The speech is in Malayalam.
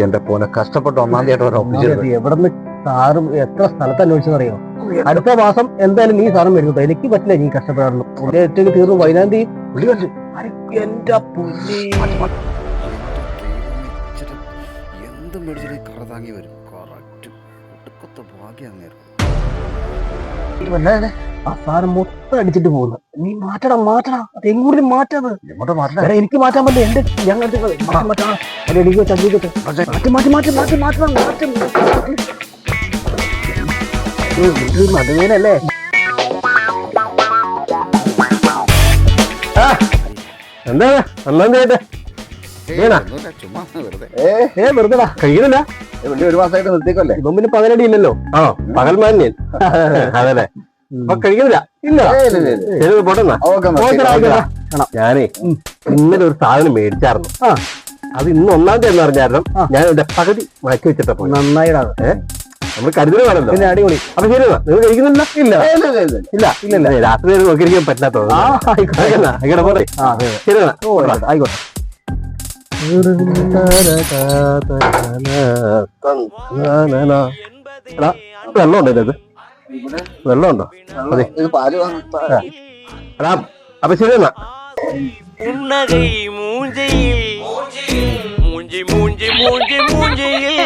എന്റെ പോനെ കഷ്ടപ്പെട്ട് ഒന്നാം തീയതി എവിടെന്ന് സാറും എത്ര സ്ഥലത്ത് അന്വേഷിച്ചെന്നറിയോ? അടുത്ത മാസം എന്തായാലും നീ സാറും വരുന്നത്. എനിക്ക് പറ്റില്ല നീ കഷ്ടപ്പെടാറുള്ളൂ. എന്റെ ഏറ്റവും തീർന്നു 15 തീയതി. എന്റെ എന്ത് മേടിച്ചാലും കറ താങ്ങി വരും. കറക്റ്റ് ഒടുക്കത്തെ ഭാഗ്യം അങ്ങേർക്ക്. ആ സാറ് മൊത്തം അടിച്ചിട്ട് പോകുന്നു. നീ മാറ്റടാ അതെങ്ങോട്ടും മാറ്റത്. എനിക്ക് മാറ്റാൻ പറ്റില്ല. എന്റെ ഞാൻ നടുവേനല്ലേ? എന്താ ഒന്നാം തീയതി വെറുതെടാ കഴിയുന്നില്ല. ഒരു മാസമായിട്ട് നിർത്തിക്കല്ലേ? ഇപ്പം പിന്നെ പകലടി ഇല്ലല്ലോ. പകൽമാന്യൻ. അതല്ലേ അപ്പൊ കഴിക്കുന്നില്ല. ഇല്ല പോട്ടെന്നാ. ഞാനേ ഇന്നലെ ഒരു സാധനം മേടിച്ചായിരുന്നു. അത് ഇന്ന് 1-ാം തീയതി എന്ന് പറഞ്ഞായിരുന്നു. ഞാൻ എന്റെ പകുതി മാറ്റി വെച്ചിട്ടാ പോയി. നന്നായിടാ. നമ്മള് കരുതൽ വേണല്ലോ. പിന്നെ അടിപൊളി. അപ്പൊ ശരി നിങ്ങൾ കഴിക്കുന്നില്ല? ഇല്ല രാത്രി നോക്കിയിരിക്കാൻ പറ്റാത്തോ? ആയിക്കോട്ടെ പോട്ടെ. ശരി ആയിക്കോട്ടെ. വെള്ളമുണ്ടോ ഇത്? വെള്ളമുണ്ടോ? അതെ അപ്പൊ ശരി എന്നാ. புன்னகை மூஞ்சையில் மூஞ்சி மூஞ்சி மூஞ்சி மூஞ்சியில்